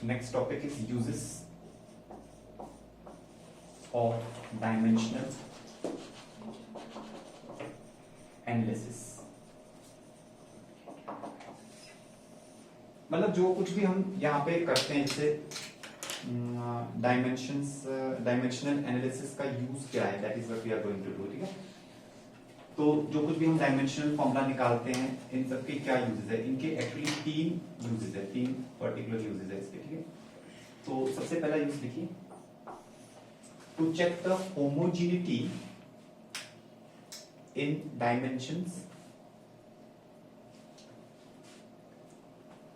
Next topic is uses of dimensional analysis. मतलब जो कुछ भी हम यहाँ पे करते हैं, जैसे डायमेंशनल एनालिसिस का यूज क्या है, that is what we are going to do. ठीक है, तो जो कुछ भी हम डायमेंशनल फॉर्मूला निकालते हैं, इन सब के क्या यूजेस है, इनके एक्चुअली 3 यूजेस है, 3 पर्टिकुलर यूजेस है इसके. ठीक है, तो सबसे पहला यूज लिखिए, to check the homogeneity in dimensions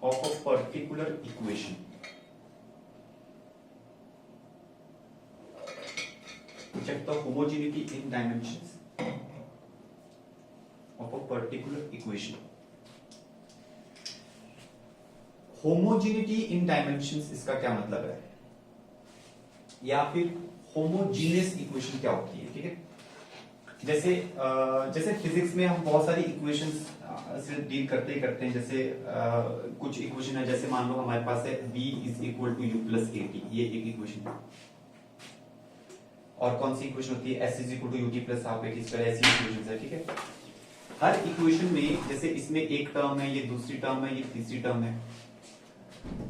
of a particular equation. To check the homogeneity in dimensions of a particular equation. Homogeneity in dimensions इसका क्या मतलब है, या फिर homogeneous equation क्या होती है. ठीक है, जैसे फिजिक्स में हम बहुत सारी इक्वेशंस से डील करते हैं. जैसे कुछ इक्वेशन है, जैसे मान लो हमारे पास है v is equal to u plus a t, ये एक इक्वेशन है. और कौन सी इक्वेशन होती है, s is equal to u t plus half a t square, ऐसी इक्वेशन है. ठीक है, हर इक्वेशन में जैसे इसमें एक टर्म है, ये दूसरी टर्म है, ये तीसरी टर्म है.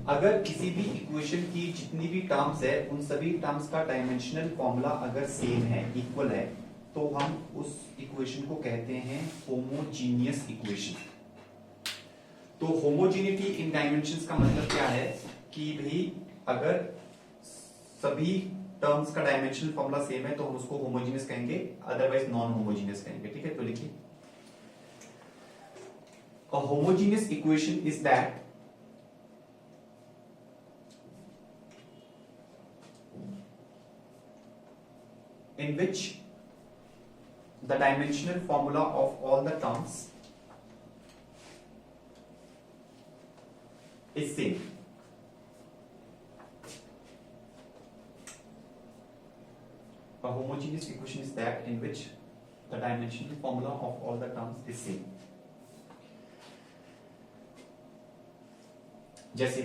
अगर किसी भी इक्वेशन की जितनी भी टर्म्स है, उन सभी टर्म्स का डायमेंशनल फॉर्मूला अगर सेम है, इक्वल है, तो हम उस इक्वेशन को कहते हैं होमोजीनियस इक्वेशन. तो होमोजेनिटी इन डायमेंशंस का मतलब क्या है कि भाई अगर सभी टर्म्स का डायमेंशनल फॉर्मूला सेम है तो हम उसको होमोजीनियस कहेंगे, अदरवाइज नॉन होमोजीनियस कहेंगे. ठीक है, तो लिखिए, अ homogeneous equation is that in which the dimensional formula of all the terms is same. A homogeneous equation is that in which the dimensional formula of all the terms is same. जैसे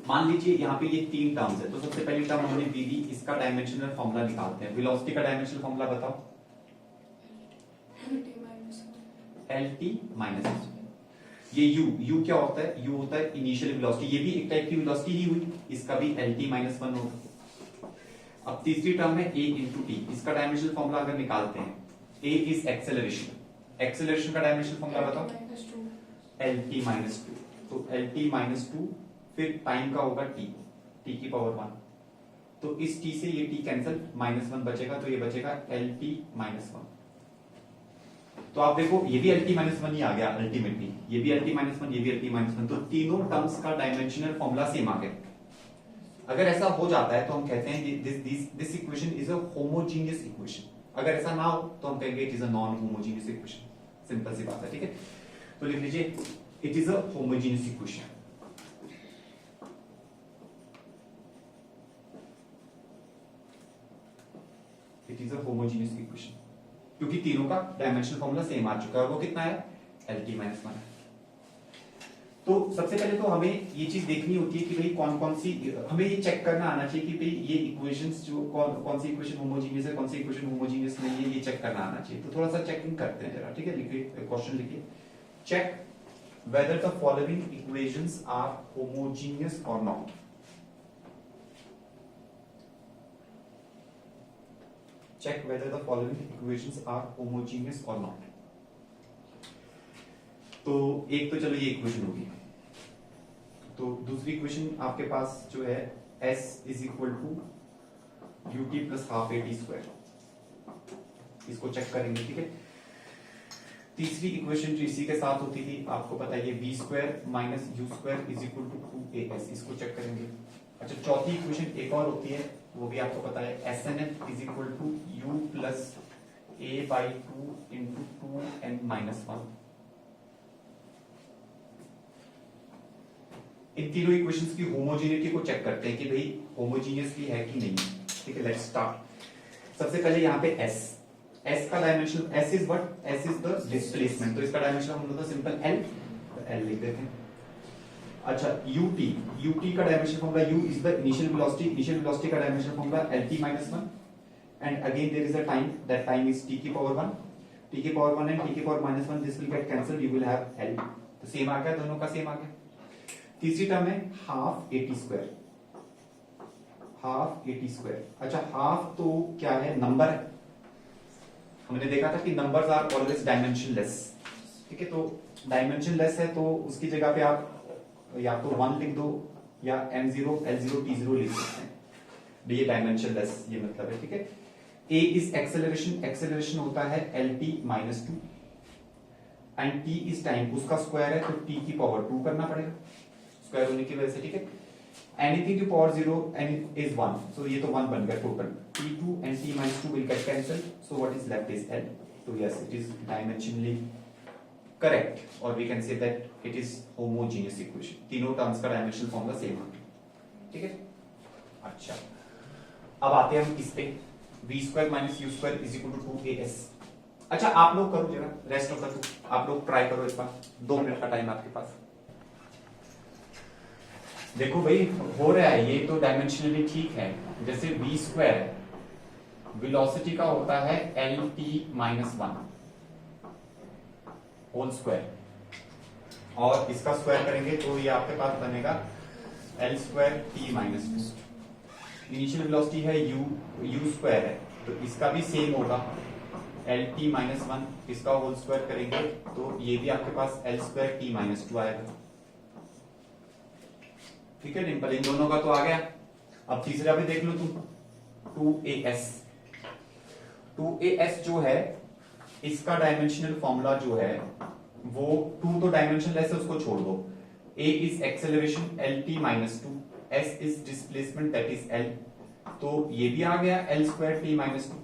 मान लीजिए यहाँ पे ये 3 terms है, तो सबसे पहली टर्म हमने वी दी, इसका डायमेंशनल फॉर्मूला निकालते हैं. वेलोसिटी का डायमेंशनल फॉर्मूला बताओ, LT माइनस ये U क्या होता है, U होता है इनिशियल वेलोसिटी, ये भी एक टाइप की वेलोसिटी ही हुई, इसका भी LT माइनस 1 होगा. अब तीसरी टर्म है A इंटू टी, इसका डायमेंशनल फॉर्मूला अगर निकालते हैं, A इज एक्सेलरेशन, एक्सेलरेशन का डायमेंशनल फॉर्मूला बताओ, LT माइनस 2. तो LT माइनस 2, फिर टाइम का होगा t की पावर 1, तो इस t से ये t कैंसिल, -1 बचेगा, तो ये बचेगा LT माइनस 1. तो आप देखो ये भी LT माइनस 1 ही आ गया अल्टीमेटली, ये भी LT माइनस 1, ये भी LT माइनस 1, तो तीनों टर्म्स का डायमेंशनल फॉर्मूला सेम आ गया. अगर ऐसा हो जाता है तो हम कहते हैं this equation is a homogeneous equation. अगर ऐसा ना हो तो हम कहेंगे it is a non homogeneous equation. Simple सी बात है. ठीक है, तो लिख लीजिए, it is a homogeneous equation. It is a homogeneous equation क्योंकि तीनों का डायमेंशनल फॉर्मूला सेम आ चुका है. वो कितना है, LT माइनस 1. तो सबसे पहले तो हमें ये चीज देखनी होती है कि भाई कौन कौन सी, हमें ये चेक करना आना चाहिए कि भाई ये इक्वेशंस जो कौन सी इक्वेशन होमोजीनियस है, कौन सी इक्वेशन होमोजीनियस नहीं है, ये चेक करना आना चाहिए. तो थोड़ा सा चेकिंग करते हैं जरा. ठीक है, लिखिए, क्वेश्चन लिखिए, check whether the following equations are homogeneous or not. Check whether the following equations are homogeneous or not. तो एक तो चलो ये इक्वेशन होगी, तो दूसरी इक्वेशन आपके पास जो है s is equal to u t plus half a t square, इसको चेक करेंगे. ठीक है, तीसरी इक्वेशन जो इसी के साथ होती थी, आपको पता है ये v square minus u square is equal to 2as, इसको चेक करेंगे. अच्छा, चौथी इक्वेशन एक और होती है, वो भी आपको पता है, SNF is equal to u plus a by 2 into 2n minus 1. इन तीनों इक्वेशंस की होमोजेनिटी को चेक करते हैं कि भाई होमोजीनियसली है कि नहीं. ठीक है, लेट्स स्टार्ट. सबसे पहले यहाँ पे s का dimension, s is what, s is the displacement, तो इसका डायमेंशन हम लोग सिंपल l लिख देते हैं. अच्छा ut का dimension formula u is the initial velocity का dimension formula lt minus 1 and again there is a time, that time is t की पावर 1 एंड t की power minus 1, this will get cancelled, you will have l, तो same आ गया, दोनों का same आ गया। तीसरी टर्म है हाफ at स्क्वायर। अच्छा हाफ तो क्या है, नंबर है, हमने देखा था कि नंबर्स आर ऑलवेज डायमेंशनलेस, ठीक है, तो डायमेंशनलेस है तो उसकी जगह पे आप या तो 1 लिख दो या m0 l0 t0 लिख सकते हैं, ये डायमेंशनलेस ये मतलब है, ठीक है। a इज एक्सेलरेशन होता है lt minus 2 and t is time, उसका स्क्वायर है तो t की पावर 2 करना पड़ेगा स्क्वायर होने की वजह से, ठीक है। Anything to power 0 and is 1, so ये तो 1 बन गया total, t2 and t minus 2 will get cancelled, so what is left is l, so yes it is dimensionally correct or we can say that it is homogeneous equation, तीनों terms का dimensional formula same है, ठीक है। अच्छा अब आते हैं हम इस पे, v square minus u square is equal to 2as। अच्छा आप लोग करो जरा रेस्ट ऑफ द टू, आप लोग ट्राई करो इस बार, 2 मिनट का टाइम आपके पास। देखो भाई हो रहा है ये तो डायमेंशनली ठीक है, जैसे v स्क्वायर है, वेलोसिटी का होता है lt माइनस 1 होल स्क्वायर, और इसका स्क्वायर करेंगे तो ये आपके पास बनेगा l square t minus 2। Initial velocity है u स्क्वायर है तो इसका भी सेम होगा lt माइनस 1, इसका होल स्क्वायर करेंगे तो ये भी आपके पास l स्क्वायर t माइनस 2 आएगा, ठीक है डिंपल, इन दोनों का तो आ गया। अब तीसरा भी देख लो तुम, 2as जो है इसका डायमेंशनल फॉर्मूला जो है वो 2 तो डायमेंशनलेस है उसको छोड़ दो, a is acceleration lt minus 2, s is displacement that is l, तो ये भी आ गया l स्क्वायर t माइनस 2।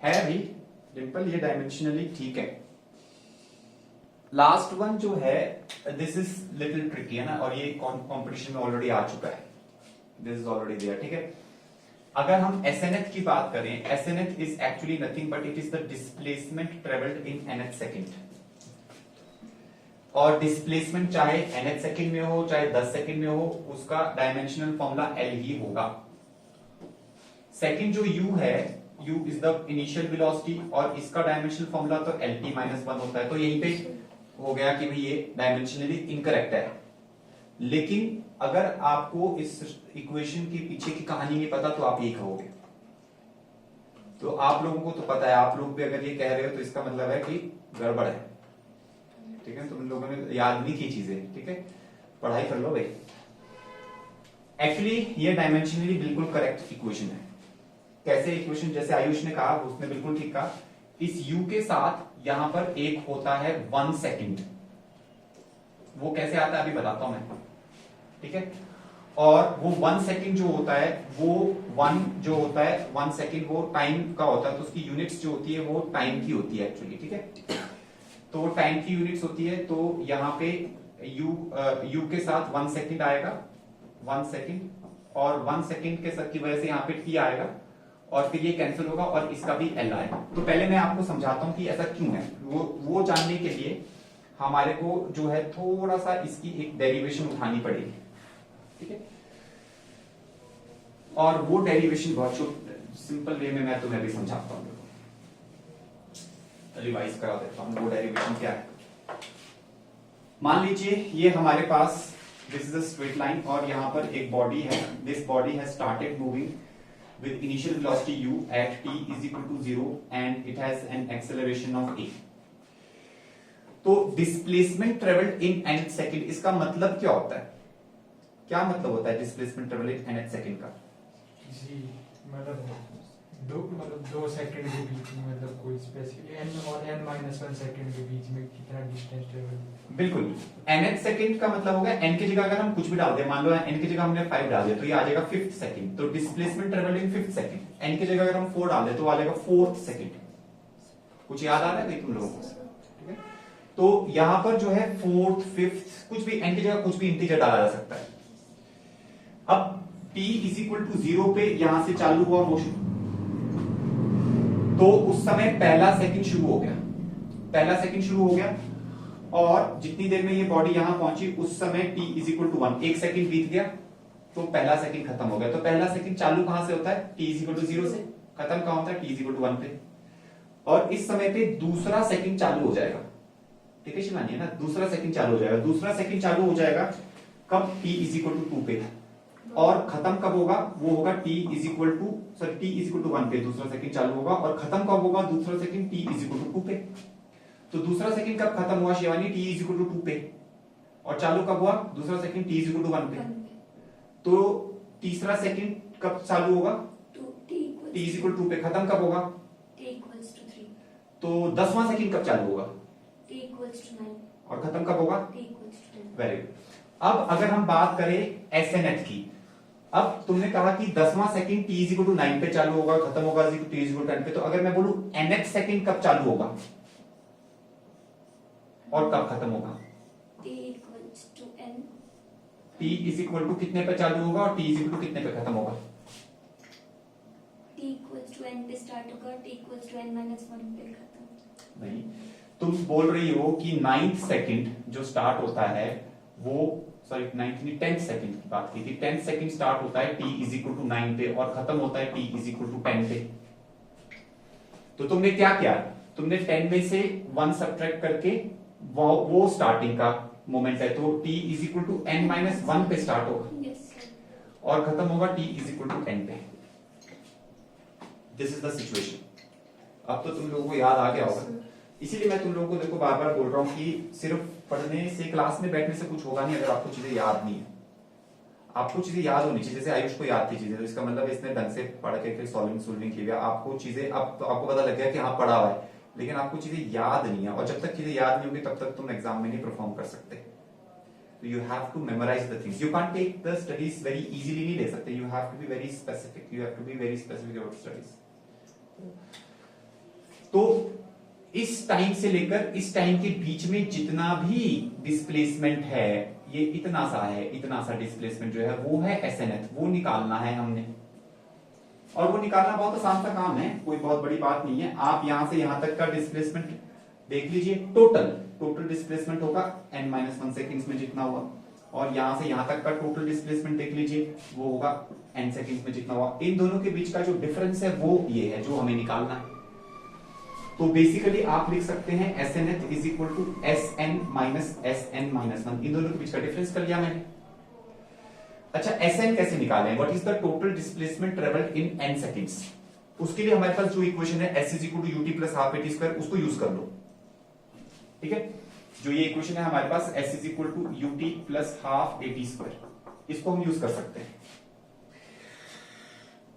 है भी डिंपल ये डायमेंशनली ठीक है। लास्ट वन जो है दिस इज लिटिल ट्रिकी है ना, और ये कंपटीशन में ऑलरेडी आ चुका है, दिस इज ऑलरेडी देयर, ठीक है। अगर हम SNF की बात करें, SNF is actually nothing but it is the displacement travelled in nth second, और डिस्प्लेसमेंट चाहे nth सेकेंड में हो चाहे 10 सेकेंड में हो उसका डायमेंशनल फॉर्मूला l ही होगा। सेकेंड जो u है, u is the initial velocity और इसका डायमेंशनल फॉर्मूला तो lt माइनस 1 होता है, तो यहीं पे हो गया कि भाई ये डायमेंशनली इनकरेक्ट है। लेकिन अगर आपको इस इक्वेशन के पीछे की कहानी नहीं पता तो आप ये कहोगे, तो आप लोगों को तो पता है, आप लोग भी अगर ये कह रहे हो तो इसका मतलब है कि गड़बड़ है, ठीक है, तुम लोगों ने याद नहीं की चीजें, ठीक है, पढ़ाई कर लो भाई। एक्चुअली ये डायमेंशनली बिल्कुल करेक्ट इक्वेशन है। कैसे इक्वेशन, जैसे आयुष ने कहा उसने बिल्कुल ठीक कहा, इस u के साथ यहां पर एक होता है 1 सेकेंड, वो कैसे आता है अभी बताता हूं मैं, ठीक है। और वो 1 सेकेंड जो होता है वो 1 जो होता है 1 सेकेंड वो टाइम का होता है, तो उसकी यूनिट्स जो होती है वो टाइम की होती है एक्चुअली, ठीक है। तो टाइम की यूनिट्स होती है, तो यहां पे u के साथ 1 सेकेंड आएगा, 1 सेकेंड, और 1 सेकेंड के साथ की वजह से यहाँ पे t आएगा और फिर ये कैंसिल होगा और इसका भी l आएगा। तो पहले मैं आपको समझाता हूं कि ऐसा क्यों है, वो जानने के लिए हमारे को जो है थोड़ा सा इसकी एक डेरिवेशन उठानी पड़ेगी, ठीक है। और वो डेरिवेशन बहुत सिंपल वे में मैं तुम्हें भी समझाता हूं, रिवाइज करा देता हूं वो डेरिवेशन क्या है। मान लीजिए ये हमारे पास this is a straight line और यहां पर एक बॉडी है, this body has started moving with initial velocity u at t is equal to 0 and it has an acceleration of a। तो डिस्प्लेसमेंट ट्रेवल्ड इन nth सेकेंड, इसका मतलब क्या होता है, क्या मतलब होता है डिस्प्लेसमेंट ट्रेवल्ड इन nth सेकेंड का? जी मतलब 2 सेकंड के बीच में, मतलब कोई स्पेसिफिक n और n-1 सेकंड के बीच में कितना डिस्टेंस ट्रेवल। बिल्कुल, nth सेकंड का मतलब होगा n की जगह अगर हम कुछ भी डाल दें, मान लो n की जगह हमने 5 डाल दिया तो ये आ जाएगा 5th सेकंड, तो डिस्प्लेसमेंट ट्रेवल्ड इन 5th सेकंड। n की जगह अगर हम 4 डाल दें तो आ जाएगा 4th सेकंड। कुछ याद आ रहा है तुम लोगों को, ठीक है। तो यहां पर जो है 4th 5th कुछ भी n की जगह कुछ भी इंटीजर डाला जा सकता है। अब t इज इक्वल टू 0 पे यहां से चालू हुआ मोशन, तो उस समय पहला सेकंड शुरू हो गया, पहला सेकंड शुरू हो गया और जितनी देर में ये बॉडी यहां पहुंची उस समय t is equal to 1, 1 second बीत गया तो पहला सेकंड खत्म हो गया। तो पहला सेकंड चालू कहां से होता है? t इज इक्वल टू 0 से। खत्म कहां होता है? t इज इक्वल टू 1 पे। और इस समय पे दूसरा सेकंड चालू हो जाएगा, ठीक है शिवानी, है ना? दूसरा सेकंड चालू हो जाएगा। दूसरा सेकंड चालू हो जाएगा कब? t इज इक्वल टू 2 पे। और खत्म कब होगा? वो होगा t इज इक्वल टू 1 पे दूसरा सेकंड चालू होगा। और खत्म कब होगा दूसरा second? t is equal to 2 पे। तो दूसरा सेकंड कब खत्म हुआ Shivani? t is equal to 2 पे। और चालू कब हुआ दूसरा second? t is equal to 1 पे। तो तीसरा सेकंड कब चालू होगा? t इज इक्वल टू 2 पे। खत्म कब होगा? t equals to 3. तो 10वां सेकंड कब चालू होगा? t equals to 9. और खत्म कब होगा? t equals to 10. Very good. अब अगर हम बात करें SNF की, अब तुमने कहा कि 10वां second t is equal to 9 पे चालू होगा, खत्म होगा t इज इक्वल टू 10 पे। तो अगर मैं बोलूं nth सेकंड कब चालू होगा और कब खत्म होगा? t equals to n. t is equal to कितने पे चालू होगा और t इज इक्वल टू कितने पे खत्म होगा? t equals to n पे स्टार्ट होगा, t equals to n minus 1 पे खत्म। नहीं, तुम बोल रही हो कि 9th सेकंड जो स्टार्ट होता है वो, सॉरी 9th नहीं 10th सेकंड की बात की थी। 10th सेकंड स्टार्ट होता है t इज इक्वल टू 9 पे और खत्म होता है t इज इक्वल टू 10 पे। तो तुमने क्या किया? तुमने 10 में से 1 सब्ट्रैक्ट करके वो स्टार्टिंग का मोमेंट है, तो t is equal to n minus 1 पे स्टार्ट होगा Yes, sir. और खत्म होगा t is equal to n पे। This is the situation. अब तो तुम लोगों को याद आ गया होगा, इसीलिए मैं तुम लोगों को देखो बार बार बोल रहा हूँ कि सिर्फ पढ़ने से, क्लास में बैठने से कुछ होगा नहीं अगर आपको चीजें याद नहीं है। आपको चीजें याद होनी चाहिए। जैसे आयुष को याद थी चीजें, तो इसका मतलब इसने ढंग से पढ़ के फिर सॉल्विंग की गया। आपको चीजें, अब तो आपको पता लग गया कि हाँ पढ़ा हुआ है, लेकिन आपको चीजें याद नहीं है। और जब तक चीजें याद नहीं होगी तब तक तुम एग्जाम में नहीं परफॉर्म कर सकते। तो you have to memorise the things. You can't take the studies very easily, नहीं ले सकते। You have to be very specific, you have to be very specific about studies. तो इस टाइम से लेकर इस टाइम के बीच में जितना भी डिस्प्लेसमेंट है, ये इतना सा है, इतना सा डिस्प्लेसमेंट जो है वो है SNF, वो निकालना है हमने। और वो निकालना बहुत आसान सा काम है, कोई बहुत बड़ी बात नहीं है। आप यहां से यहां तक का डिस्प्लेसमेंट देख लीजिए। टोटल डिस्प्लेसमेंट होगा n-1 सेकंड्स में जितना हुआ, और यहां से यहां तक का टोटल डिस्प्लेसमेंट देख लीजिए, वो होगा n सेकंड्स में जितना हुआ। इन दोनों के बीच का जो डिफरेंस है वो ये है जो हमें निकालना है। तो बेसिकली आप लिख सकते हैं SNF is equal to SN minus SN minus 1। इन दोनों के बीच का डिफरेंस कर लिया मैंने। अच्छा, SN कैसे निकालें? What is the total displacement travelled in n seconds? उसके लिए हमारे पास जो इक्वेशन है S is equal to ut plus half at square, उसको यूज कर लो। ठीक है, जो ये इक्वेशन है हमारे पास S is equal to ut plus half at square, इसको हम यूज कर सकते हैं।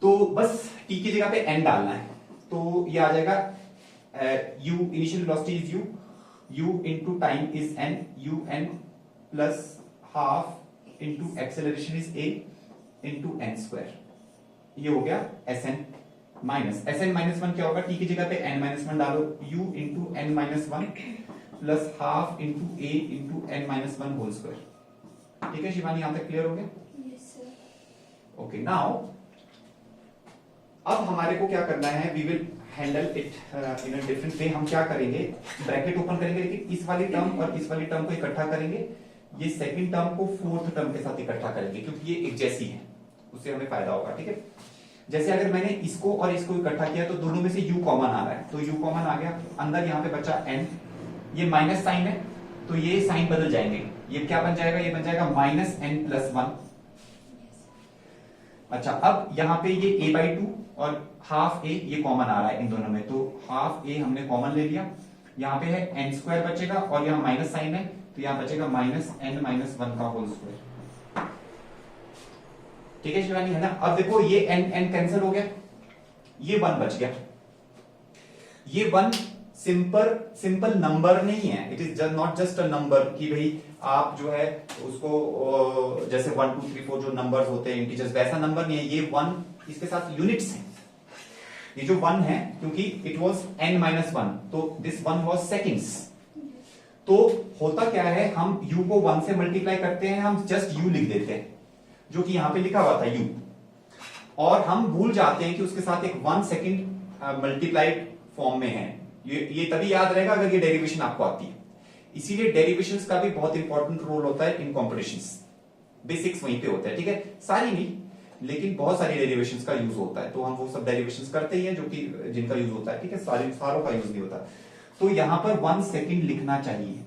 तो बस t की जगह पे n डालना है, तो ये आ जाएगा u initial velocity is u into time is n, un plus half into acceleration is a into n square। ये हो गया SN माइनस -1 क्या होगा? t की जगह पे n-1 डालो, u into n-1 plus half into a into n-1 whole square. ठीक है शिवानी, यहां तक क्लियर हो गया? Yes, sir. ओके, नाउ अब हमारे को क्या करना है? We will handle it in a different way. हम क्या करेंगे? ब्रैकेट ओपन करेंगे, लेकिन इस वाली टर्म और इस वाली टर्म को इकट्ठा करेंगे। ये सेकंड टर्म को फोर्थ टर्म के साथ इकट्ठा करेंगे, क्योंकि ये एक जैसी है, उससे हमें फायदा होगा। ठीक है, जैसे अगर मैंने इसको और इसको इकट्ठा किया तो दोनों में से u कॉमन आ रहा है, तो u कॉमन आ गया, अंदर यहाँ पे बचा n, ये माइनस साइन है तो ये साइन बदल जाएंगे, ये क्या बन जाएगा? ये बन जाएगा -n+1। अच्छा, अब यहाँ पे ये a/2 और हाफ a ये कॉमन आ रहा है इन दोनों में, तो हाफ a हमने कॉमन ले लिया। यहाँ पे है n² बचेगा और यहाँ माइनस साइन है, तो यहाँ बचेगा -n-1 का होल स्क्वायर। ठीक है शिवानी, है ना? अब देखो ये n कैंसिल हो गया, ये 1 बच गया। ये 1 सिंपल नंबर नहीं है, it is not just a number कि भाई आप जो है उसको जैसे 1 2 3 4 जो नंबर्स होते हैं इंटीजर्स, वैसा नंबर नहीं है। ये 1 इसके साथ यूनिट्स हैं। ये जो 1 है, क्योंकि इट वाज n-1, तो दिस 1 वाज सेकंड्स। तो होता क्या है, हम u को 1 से मल्टीप्लाई करते हैं, हम जस्ट u लिख देते हैं जो कि यहां पे लिखा हुआ था u, और हम भूल जाते हैं कि उसके साथ एक 1 सेकंड मल्टीप्लाइड फॉर्म में है, ये तभी याद रहेगा अगर ये डेरिवेशन आपको आती है। इसीलिए डेरिवेशंस का भी बहुत इंपॉर्टेंट रोल होता है इन कॉम्पिटिशंस। बेसिक्स वहीं पे होता है, ठीक है, सारी नहीं लेकिन बहुत सारी डेरिवेशंस का यूज होता है, तो हम वो सब डेरिवेशंस करते ही हैं जो कि जिनका यूज होता है, ठीक है, सारों का यूज नहीं होता। तो यहां पर 1 सेकेंड लिखना चाहिए।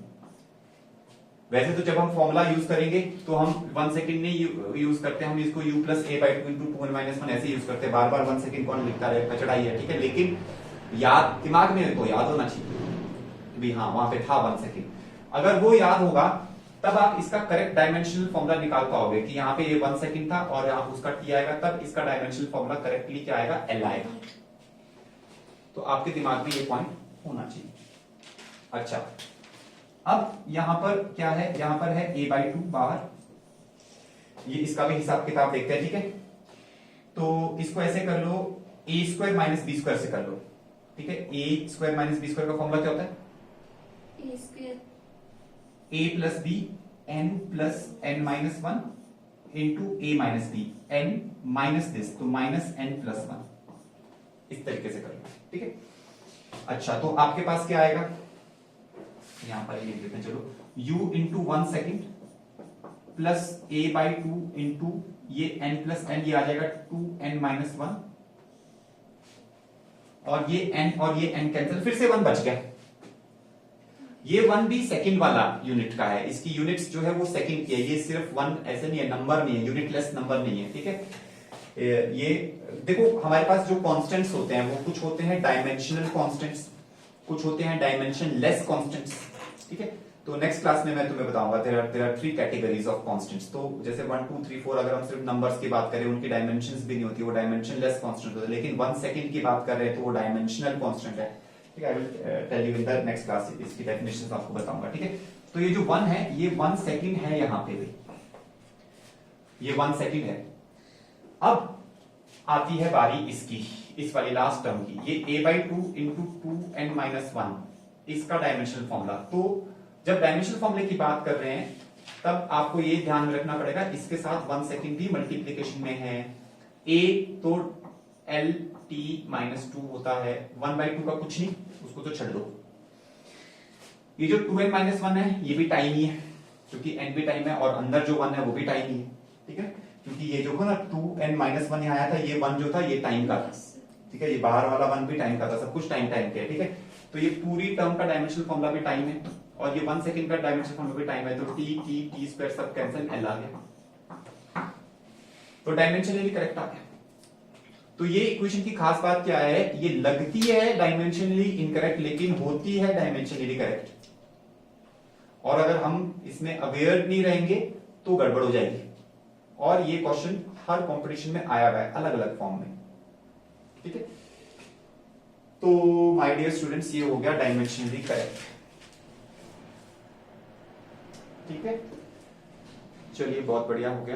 वैसे तो जब हम फॉर्मूला यूज करेंगे तो हम 1 सेकेंड नहीं यूज करते, हम इसको u plus a by 2 into 2n-1 ऐसे यूज करते हैं, बार बार 1 सेकेंड कौन लिखता है, कचड़ा ही है, ठीक है। लेकिन याद दिमाग में तो याद होना चाहिए भी, हाँ वहां पे था 1 सेकेंड। अगर वो याद होगा तब आप इसका करेक्ट डायमेंशनल फॉर्मूला निकाल पाओगे कि यहाँ पे ये 1 सेकेंड था और आप उसका t आएगा, तब इसका डायमेंशनल फॉर्मूला करेक्टली क्या आएगा, l आएगा। तो आपके दिमाग में ये पॉइंट होना चाहिए। अच्छा, अब यहां पर क्या है, यहां पर है a बाई 2 बाहर, ये इसका भी हिसाब किताब देखते हैं, ठीक है। तो इसको ऐसे कर लो, a square minus B square से कर लो, ठीक है। a square minus B square का फॉर्मूला क्या होता है, A square a plus B n plus n minus 1 into a minus B, n minus this तो माइनस n प्लस 1, इस तरीके से कर लो, ठीक है। अच्छा, तो आपके पास क्या आएगा, यहां पर ये लिख देते हैं, चलो u into 1 second plus a by 2 into ये n प्लस n, ये आ जाएगा 2n माइनस 1, और ये n और ये n कैंसिल, फिर से 1 बच गया। ये 1 भी सेकंड वाला यूनिट का है, इसकी यूनिट्स जो है वो सेकंड की है, ये सिर्फ 1 ऐसे नहीं है, नंबर नहीं है, यूनिटलेस नंबर नहीं है, ठीक है। ये देखो हमारे पास जो कांस्टेंट्स होते हैं वो कुछ होते हैं डायमेंशनल कांस्टेंट्स, कुछ होते हैं डायमेंशन लेस कांस्टेंट्स, ठीक है। तो नेक्स्ट क्लास में मैं तुम्हें बताऊंगा there are 3 categories of constants. तो जैसे 1 2 3 4 अगर हम सिर्फ नंबर्स की बात करें, उनकी डायमेंशंस भी नहीं होती, वो डायमेंशन लेस कांस्टेंट होते हैं, लेकिन 1 सेकंड की बात कर रहे हैं तो वो डायमेंशनल कांस्टेंट है, ठीक है। I will tell you in the next class, इसकी डेफिनेशंस आपको बताऊंगा, ठीक है। तो ये जो 1 है ये 1 सेकंड है, यहां पे भी ये 1 सेकंड है। अब आती है बारी इसकी, इस वाली लास्ट टर्म की, ये a by 2 into 2n minus 1, इसका डायमेंशनल फॉर्मूला। तो जब डायमेंशनल फॉर्मूले की बात कर रहे हैं तब आपको ये ध्यान में रखना पड़ेगा, इसके साथ 1 सेकंड भी मल्टीप्लीकेशन में है, a तो l t माइनस 2 होता है, 1 बाई 2 का कुछ नहीं, उसको तो छड़ दो। ये जो 2n माइनस 1 है ये भी टाइम ही है, क्योंकि n भी टाइम है, और अंदर जो 1 है वो भी टाइम ही है, ठीक है। क्योंकि ये जो था ना 2n माइनस 1 यहाँ आया था, ये 1 जो था ये टाइम का था, ठीक है। ये बाहर वाला 1 भी टाइम का था, सब कुछ टाइम टाइम के है, ठीक है। तो ये पूरी टर्म का डायमेंशनल फॉर्मूला भी टाइम है, और ये 1 सेकंड का डायमेंशनल फॉर्मूला भी टाइम है, तो t t t स्क्वायर सब कैंसिल, l आ गया, तो डायमेंशनली करेक्ट आ गया। तो ये इक्वेशन की खास बात क्या है, ये लगती है डायमेंशनली इनकरेक्ट लेकिन होती है डायमेंशनली करेक्ट, और अगर हम इसमें अवेयर नहीं रहेंगे तो गड़बड़ हो जाएगी। और ये क्वेश्चन हर कंपटीशन में आया हुआ है अलग अलग फॉर्म में, ठीक है। तो माय डियर स्टूडेंट्स, ये हो गया डायमेंशनली करेक्ट, ठीक है। चलिए बहुत बढ़िया हो गया।